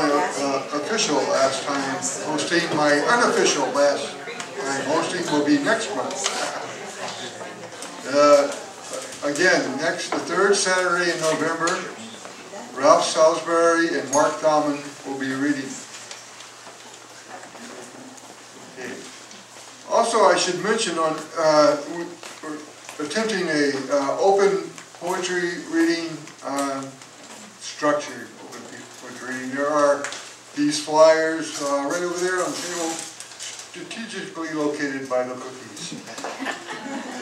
my official last time hosting. My unofficial last time hosting will be next month. Again, the third Saturday in November, Ralph Salisbury and Mark Thalman will be reading. Okay. Also, I should mention we're attempting a open poetry reading structure. Open poetry reading. There are these flyers right over there on the table, strategically located by the cookies.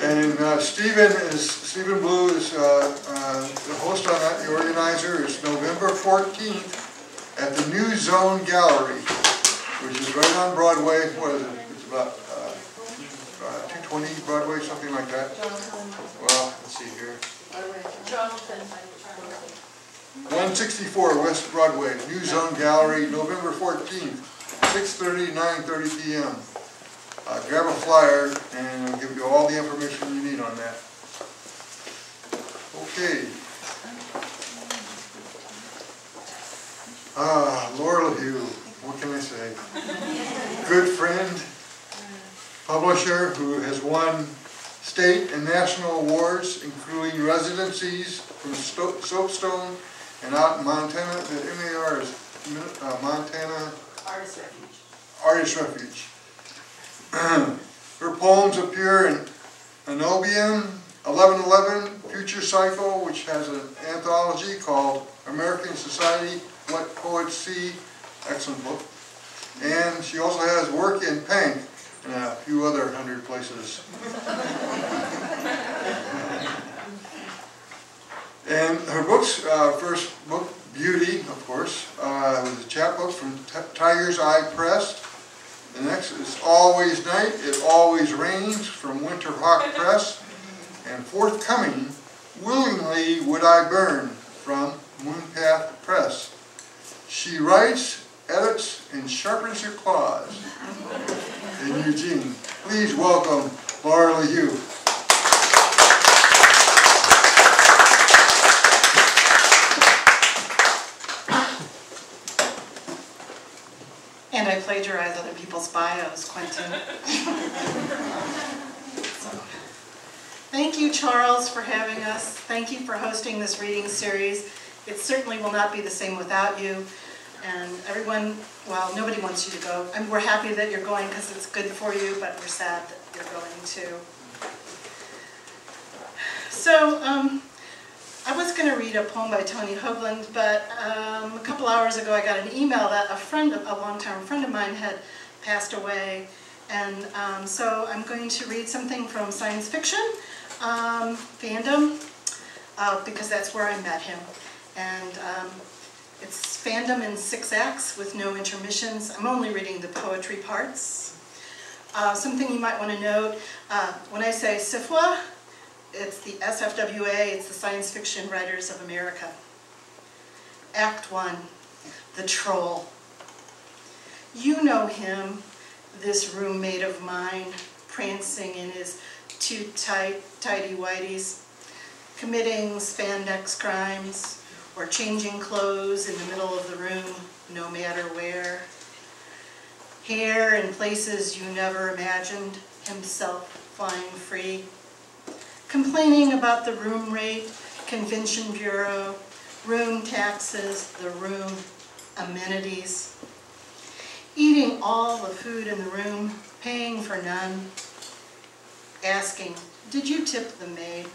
And Stephen Blue is the host on that, the organizer. It's November 14th at the New Zone Gallery, which is right on Broadway. What is it? It's about 220 Broadway, something like that. Well, let's see here. 164 West Broadway, New Zone Gallery, November 14th, 6:30, 9:30 p.m. Grab a flyer and I'll give you all the information you need on that. Okay. LeHew, what can I say? Good friend, publisher who has won state and national awards, including residencies from Soapstone and out in Montana. The MAR is Montana Artist Refuge. Her poems appear in Anobium, 1111, Future Cycle, which has an anthology called American Society, What Poets See, excellent book. And she also has work in Pank and a few other 100 places. And her books, first book, Beauty, of course, was a chapbook from Tiger's Eye Press. The next is Always Night, It Always Rains from Winterhawk Press. And forthcoming, Willingly Would I Burn from Moonpath Press. She writes, edits, and sharpens her claws. In Eugene, please welcome LeHew. And I plagiarize other people's bios, Quentin. Thank you, Charles, for having us. Thank you for hosting this reading series. It certainly will not be the same without you. And everyone, well, nobody wants you to go. I mean, we're happy that you're going because it's good for you, but we're sad that you're going too. So, I was going to read a poem by Tony Hoagland, but a couple hours ago I got an email that a long-term friend of mine had passed away, and so I'm going to read something from science fiction fandom, because that's where I met him, and it's fandom in 6 acts with no intermissions. I'm only reading the poetry parts. Something you might want to note, when I say SFWA, it's the SFWA, it's the Science Fiction Writers of America. Act 1, The Troll. You know him, this roommate of mine, prancing in his too tighty-whities, committing spandex crimes, or changing clothes in the middle of the room, no matter where. Hair in places you never imagined, himself flying free. Complaining about the room rate, convention bureau, room taxes, the room amenities. Eating all the food in the room, paying for none. Asking, did you tip the maid?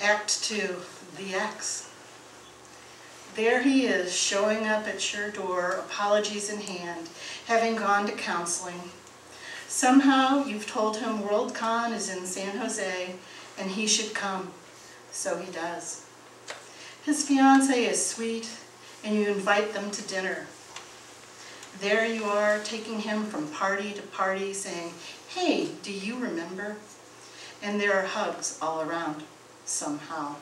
Act 2, the X. There he is, showing up at your door, apologies in hand, having gone to counseling. Somehow you've told him WorldCon is in San Jose and he should come, so he does. His fiancée is sweet and you invite them to dinner. There you are, taking him from party to party, saying, hey, do you remember? And there are hugs all around, somehow.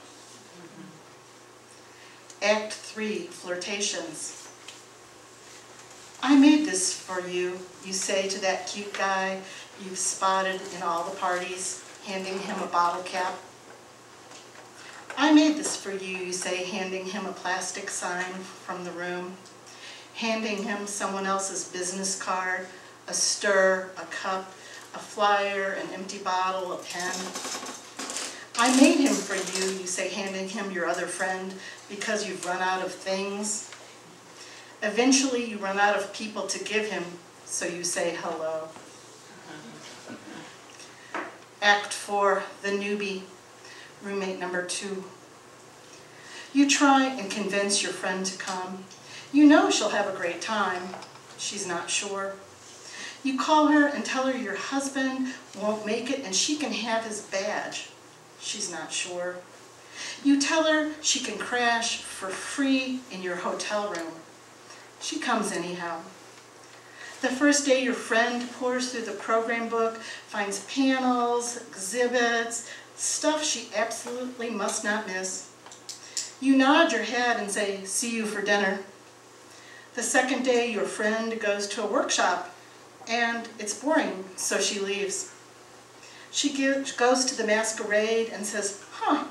Act 3, flirtations. I made this for you, you say to that cute guy you've spotted in all the parties, handing him a bottle cap. I made this for you, you say, handing him a plastic sign from the room, handing him someone else's business card, a stir, a cup, a flyer, an empty bottle, a pen. I made him for you, you say, handing him your other friend, because you've run out of things. Eventually you run out of people to give him, so you say hello. Act 4, the newbie, roommate number 2. You try and convince your friend to come. You know she'll have a great time. She's not sure. You call her and tell her your husband won't make it and she can have his badge. She's not sure. You tell her she can crash for free in your hotel room. She comes anyhow. The first day your friend pours through the program book, finds panels, exhibits, stuff she absolutely must not miss. You nod your head and say, see you for dinner. The second day your friend goes to a workshop and it's boring, so she leaves. She goes to the masquerade and says, huh.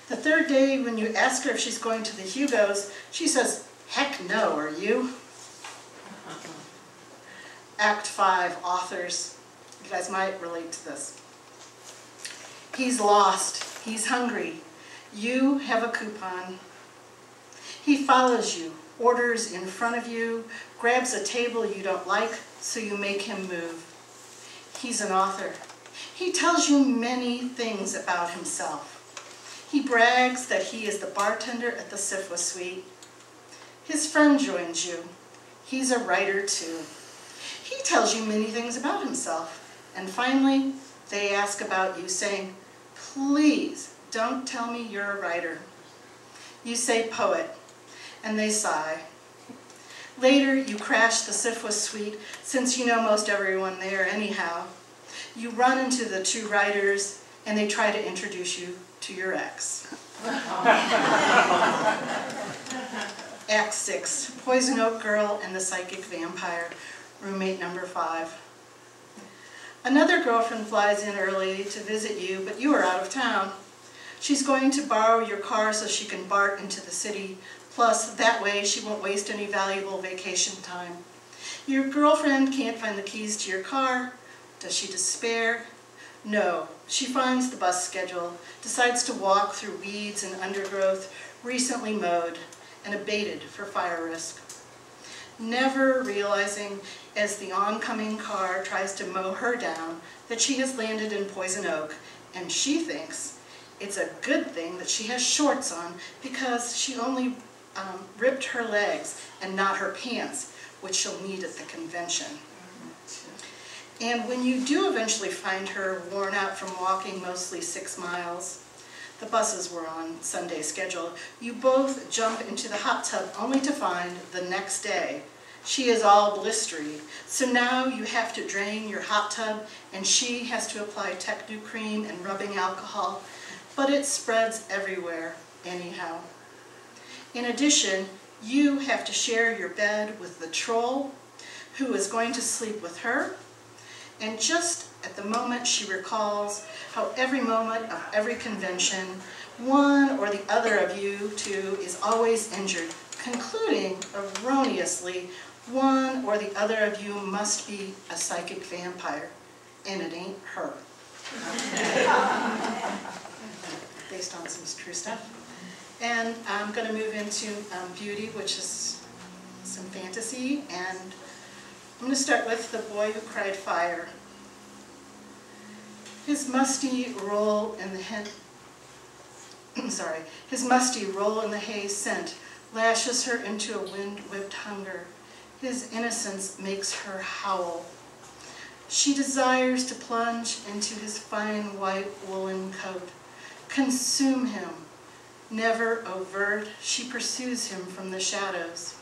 The third day when you ask her if she's going to the Hugos, she says, heck no, are you? Act 5, authors. You guys might relate to this. He's lost. He's hungry. You have a coupon. He follows you, orders in front of you, grabs a table you don't like, so you make him move. He's an author. He tells you many things about himself. He brags that he is the bartender at the Sifwa Suite. His friend joins you. He's a writer too. He tells you many things about himself. And finally, they ask about you, saying, please don't tell me you're a writer. You say poet, and they sigh. Later, you crash the Sifwa Suite, since you know most everyone there anyhow. You run into the 2 writers, and they try to introduce you to your ex. Act 6, Poison Oak Girl and the Psychic Vampire, roommate number 5. Another girlfriend flies in early to visit you, but you are out of town. She's going to borrow your car so she can BART into the city, plus that way she won't waste any valuable vacation time. Your girlfriend can't find the keys to your car. Does she despair? No, she finds the bus schedule, decides to walk through weeds and undergrowth recently mowed and abated for fire risk. Never realizing, as the oncoming car tries to mow her down, that she has landed in Poison Oak, and she thinks it's a good thing that she has shorts on because she only ripped her legs and not her pants, which she'll need at the convention. And when you do eventually find her worn out from walking mostly 6 miles, the buses were on Sunday schedule, you both jump into the hot tub only to find the next day she is all blistery. So now you have to drain your hot tub and she has to apply Tecnu cream and rubbing alcohol, but it spreads everywhere anyhow. In addition, you have to share your bed with the troll who is going to sleep with her. And just at the moment she recalls how every moment of every convention, one or the other of you two is always injured, concluding erroneously, one or the other of you must be a psychic vampire, and it ain't her. Based on some true stuff. And I'm going to move into beauty, which is some fantasy, and I'm going to start with The Boy Who Cried Fire. His musty roll in the hay scent lashes her into a wind-whipped hunger. His innocence makes her howl. She desires to plunge into his fine white woolen coat, consume him. Never overt, she pursues him from the shadows.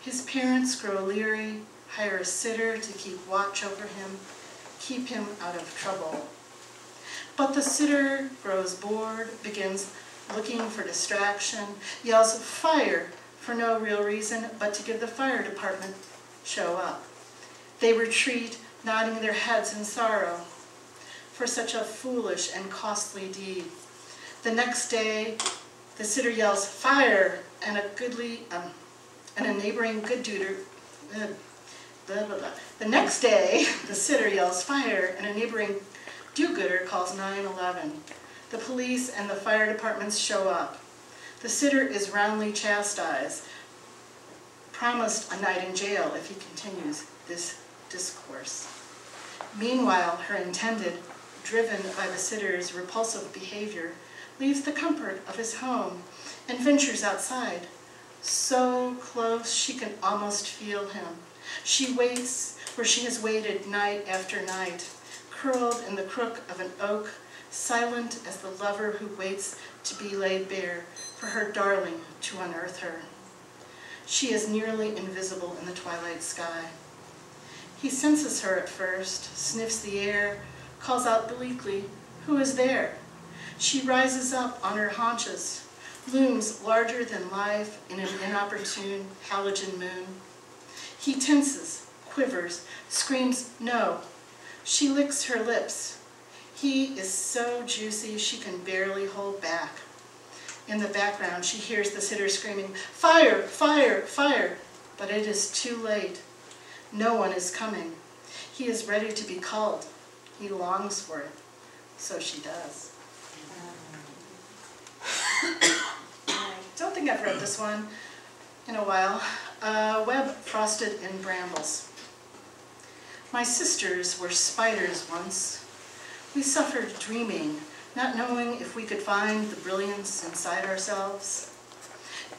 His parents grow leery, hire a sitter to keep watch over him, keep him out of trouble. But the sitter grows bored, begins looking for distraction, yells fire for no real reason but to give the fire department show up. They retreat, nodding their heads in sorrow for such a foolish and costly deed. The next day, the sitter yells, "Fire!" and a neighboring good-dooder, The next day, the sitter yells, "Fire!" and a neighboring do-gooder calls 911. The police and the fire departments show up. The sitter is roundly chastised, promised a night in jail if he continues this discourse. Meanwhile, her intended, driven by the sitter's repulsive behavior, leaves the comfort of his home and ventures outside. So close she can almost feel him. She waits where she has waited night after night, curled in the crook of an oak, silent as the lover who waits to be laid bare for her darling to unearth her. She is nearly invisible in the twilight sky. He senses her at first, sniffs the air, calls out bleakly, "Who is there?" She rises up on her haunches, looms larger than life in an inopportune halogen moon. He tenses, quivers, screams no. She licks her lips. He is so juicy she can barely hold back. In the background, she hears the sitter screaming, "Fire! Fire! Fire!" But it is too late. No one is coming. He is ready to be called. He longs for it. So she does. I don't think I've read this one in a while. Web frosted in brambles. My sisters were spiders once. We suffered dreaming, not knowing if we could find the brilliance inside ourselves.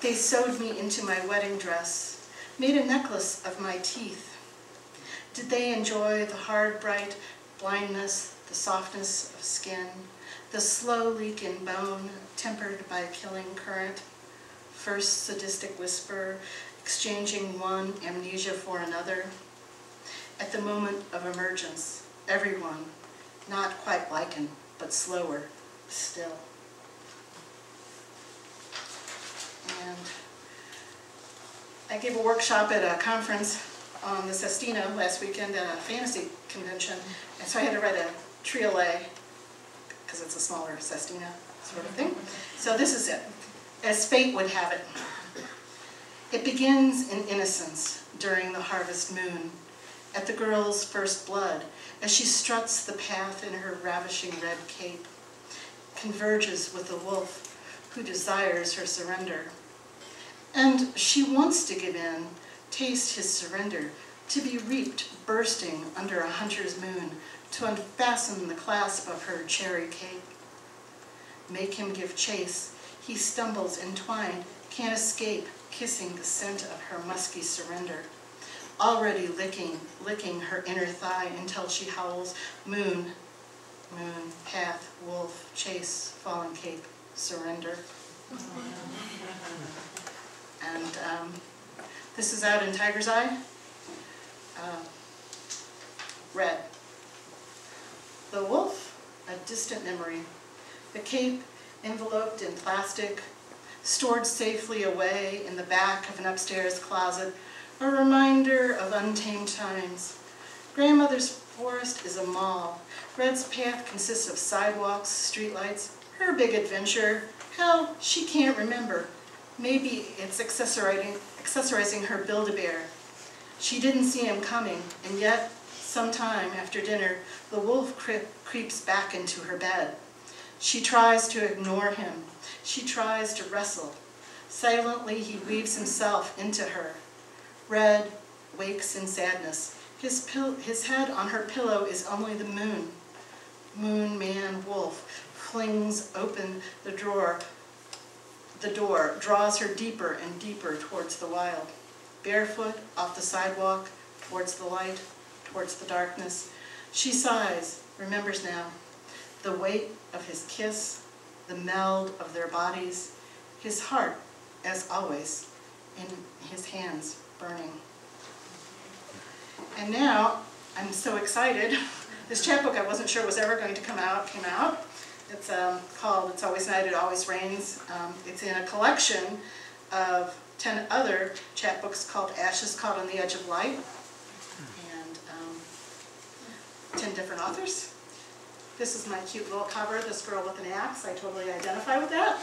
They sewed me into my wedding dress, made a necklace of my teeth. Did they enjoy the hard, bright blindness, the softness of skin, the slow leak in bone tempered by a killing current? First sadistic whisper, exchanging one amnesia for another. At the moment of emergence, everyone, not quite lichen, but slower still. And I gave a workshop at a conference on the Sestina last weekend at a fantasy convention, and so I had to write a triolet, because it's a smaller Sestina sort of thing. So this is it, as fate would have it. It begins in innocence during the harvest moon, at the girl's first blood, as she struts the path in her ravishing red cape, converges with the wolf who desires her surrender. And she wants to give in, taste his surrender, to be reaped bursting under a hunter's moon, to unfasten the clasp of her cherry cape. Make him give chase, he stumbles entwined, can't escape, kissing the scent of her musky surrender, already licking her inner thigh until she howls, "Moon, moon, path, wolf, chase, fallen cape, surrender." And this is out in Tiger's Eye. Red. The wolf, a distant memory. The cape, enveloped in plastic, stored safely away in the back of an upstairs closet, a reminder of untamed times. Grandmother's forest is a mall. Red's path consists of sidewalks, streetlights. Her big adventure, hell, she can't remember. Maybe it's accessorizing her Build-A-Bear. She didn't see him coming, and yet, sometime after dinner, the wolf creeps back into her bed. She tries to ignore him. She tries to wrestle. Silently, he weaves himself into her. Red wakes in sadness. His head on her pillow is only the moon. Moon man wolf flings open the door, draws her deeper and deeper towards the wild. Barefoot, off the sidewalk, towards the light, towards the darkness. She sighs, remembers now. The weight of his kiss, the meld of their bodies, his heart, as always, in his hands burning. And now, I'm so excited. This chapbook I wasn't sure was ever going to come out, came out. It's called It's Always Night, It Always Rains. It's in a collection of 10 other chapbooks called Ashes Caught on the Edge of Light, and 10 different authors. This is my cute little cover, this girl with an axe. I totally identify with that.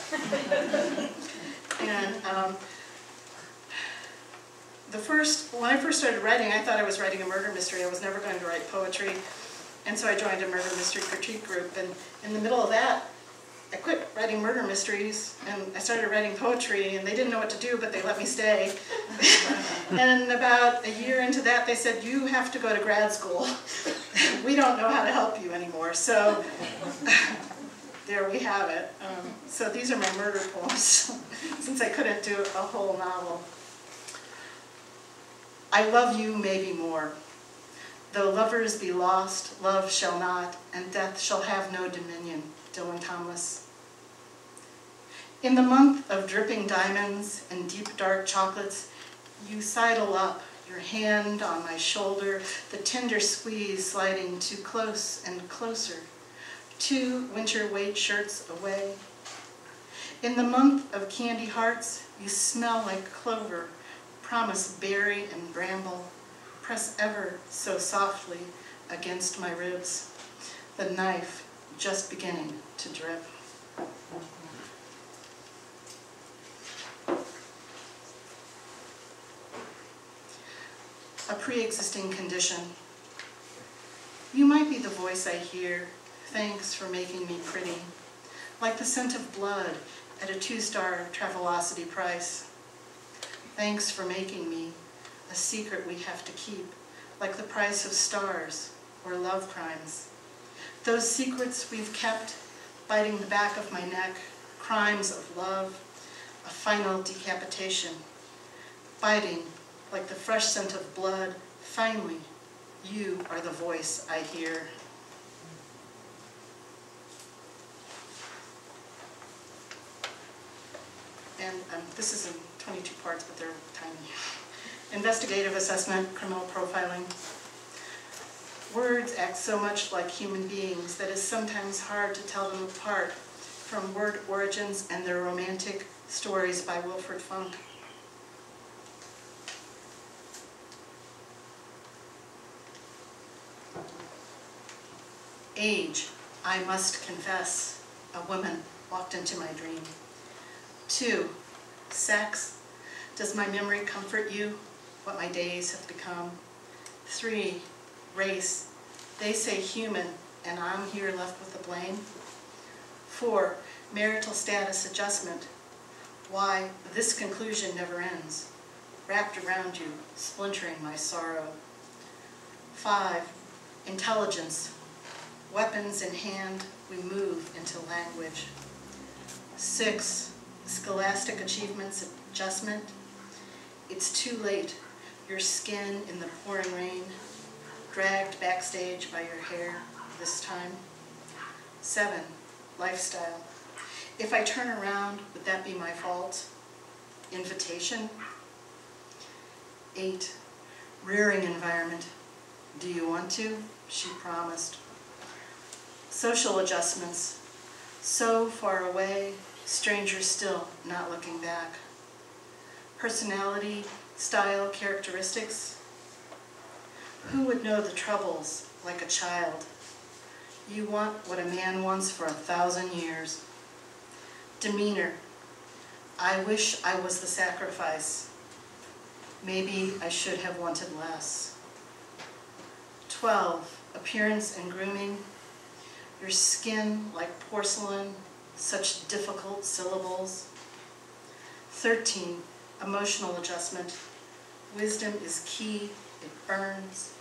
And when I first started writing, I thought I was writing a murder mystery. I was never going to write poetry. And so I joined a murder mystery critique group. And in the middle of that, I quit writing murder mysteries and I started writing poetry, and they didn't know what to do, but they let me stay. And about a year into that, they said, you have to go to grad school. We don't know how to help you anymore. So there we have it. So these are my murder poems, since I couldn't do a whole novel. I love you maybe more. Though lovers be lost, love shall not, and death shall have no dominion. Dylan Thomas. In the month of dripping diamonds and deep dark chocolates, you sidle up, your hand on my shoulder, the tender squeeze sliding too close and closer, 2 winter weight shirts away. In the month of candy hearts, you smell like clover, promise berry and bramble, press ever so softly against my ribs, the knife just beginning to drip. A pre-existing condition. You might be the voice I hear, thanks for making me pretty, like the scent of blood at a 2-star Travelocity price. Thanks for making me a secret we have to keep, like the price of stars or love crimes. Those secrets we've kept, biting the back of my neck, crimes of love, a final decapitation, biting like the fresh scent of blood. Finally, you are the voice I hear. And this is in 22 parts, but they're tiny. Investigative assessment, criminal profiling. Words act so much like human beings that it's sometimes hard to tell them apart from word origins and their romantic stories by Wilfred Funk. Age, I must confess, a woman walked into my dream. 2, sex, does my memory comfort you, what my days have become? 3, race, they say human, and I'm here left with the blame. 4, marital status adjustment, why this conclusion never ends, wrapped around you, splintering my sorrow. 5, intelligence, weapons in hand, we move into language. 6, scholastic achievements adjustment, it's too late, your skin in the pouring rain, dragged backstage by your hair this time. 7, lifestyle, if I turn around, would that be my fault? Invitation. 8, rearing environment, do you want to? She promised. Social adjustments, so far away, stranger still, not looking back. Personality, style, characteristics. Who would know the troubles like a child? You want what a man wants for 1,000 years. Demeanor, I wish I was the sacrifice. Maybe I should have wanted less. 12, appearance and grooming. Your skin like porcelain, such difficult syllables. 13, emotional adjustment. Wisdom is key, it burns.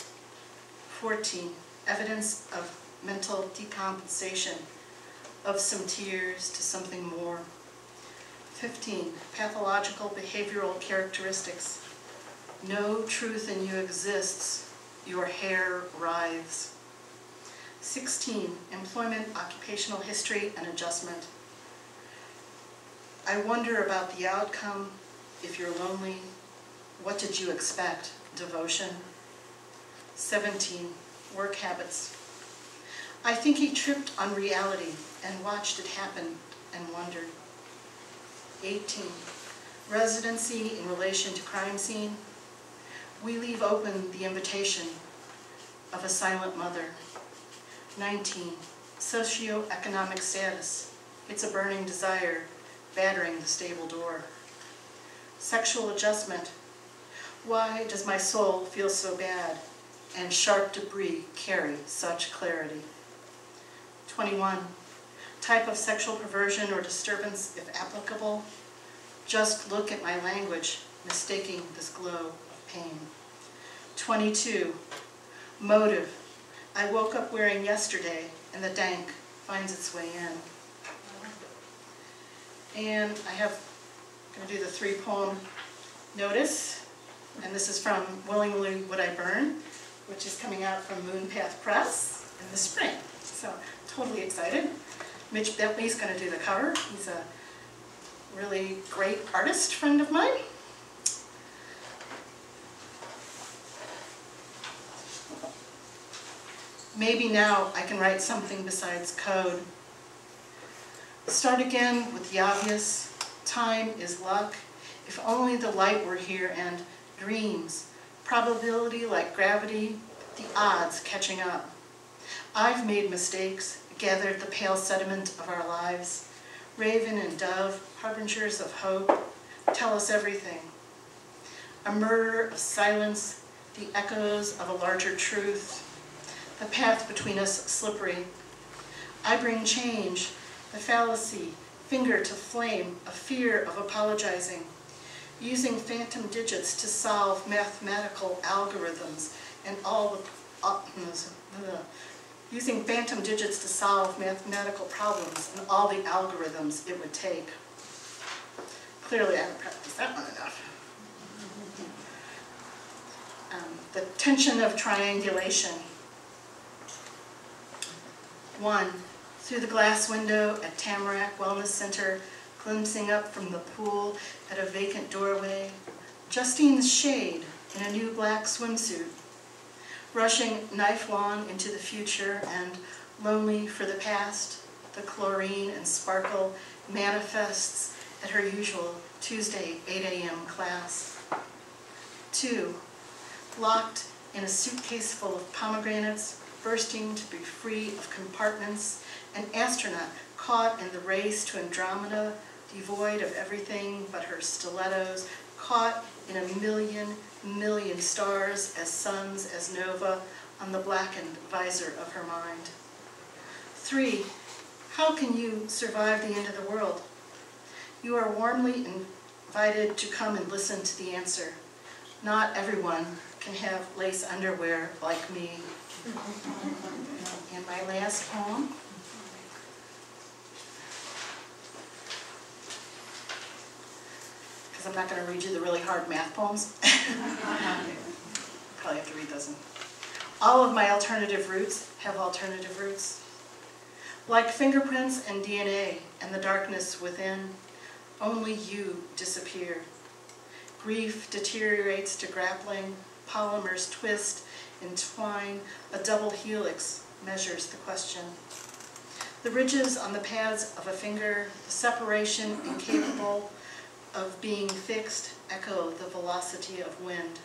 14, evidence of mental decompensation, of some tears to something more. 15, pathological behavioral characteristics. No truth in you exists, your hair writhes. 16, employment, occupational history, and adjustment. I wonder about the outcome. If you're lonely, what did you expect? Devotion. 17, work habits. I think he tripped on reality and watched it happen and wondered. 18, residency in relation to crime scene. We leave open the invitation of a silent mother. 19, Socioeconomic status. It's a burning desire, battering the stable door. Sexual adjustment. Why does my soul feel so bad, and sharp debris carry such clarity? 21. Type of sexual perversion or disturbance, if applicable. Just look at my language, mistaking this glow of pain. 22. Motive. I woke up wearing yesterday, and the dank finds its way in. And I'm going to do the 3-poem notice. And this is from Willingly Would I Burn, which is coming out from Moonpath Press in the spring. So, totally excited. Mitch Bentley's going to do the cover. He's a really great artist friend of mine. Maybe now I can write something besides code. Start again with the obvious. Time is luck. If only the light were here, and dreams, probability like gravity, the odds catching up. I've made mistakes, gathered the pale sediment of our lives. Raven and dove, harbingers of hope, tell us everything. A murder of silence, the echoes of a larger truth. The path between us slippery. I bring change, the fallacy, finger to flame, a fear of apologizing. Using phantom digits to solve mathematical algorithms and all the using phantom digits to solve mathematical problems and all the algorithms it would take. Clearly I haven't practiced that one enough. The tension of triangulation. 1. Through the glass window at Tamarack Wellness Center, glimpsing up from the pool at a vacant doorway, Justine's shade in a new black swimsuit, rushing knife-long into the future and lonely for the past, the chlorine and sparkle manifests at her usual Tuesday 8 a.m. class. 2. Locked in a suitcase full of pomegranates, bursting to be free of compartments, an astronaut caught in the race to Andromeda, devoid of everything but her stilettos, caught in a million stars as suns, as nova, on the blackened visor of her mind. 3. How can you survive the end of the world? You are warmly invited to come and listen to the answer. Not everyone can have lace underwear like me. And my last poem. Because I'm not going to read you the really hard math poems. Probably have to read those. All of my alternative roots have alternative roots. Like fingerprints and DNA and the darkness within, only you disappear. Grief deteriorates to grappling, polymers twist, entwine, a double helix measures the question. The ridges on the pads of a finger, the separation incapable of being fixed, echo the velocity of wind.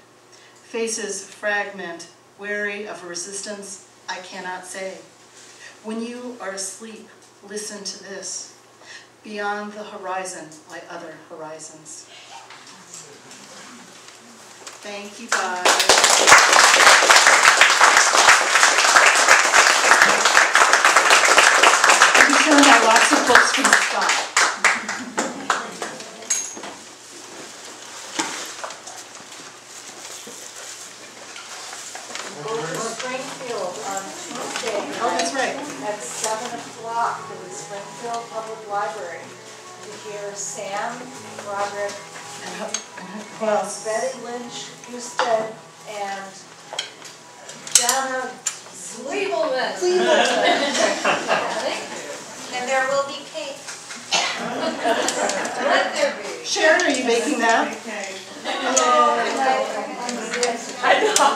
Faces fragment, wary of resistance, I cannot say. When you are asleep, listen to this. Beyond the horizon lie other horizons. Thank you, guys. I'm showing out lots of books from Scott. Go to Springfield on Tuesday night. Oh, that's right. At 7 o'clock to the Springfield Public Library to hear Sam, Roderick, Betty Lynch, Husted, and Donna Cleveland. And there will be cake. Let there be. Sharon, are you baking that? I know.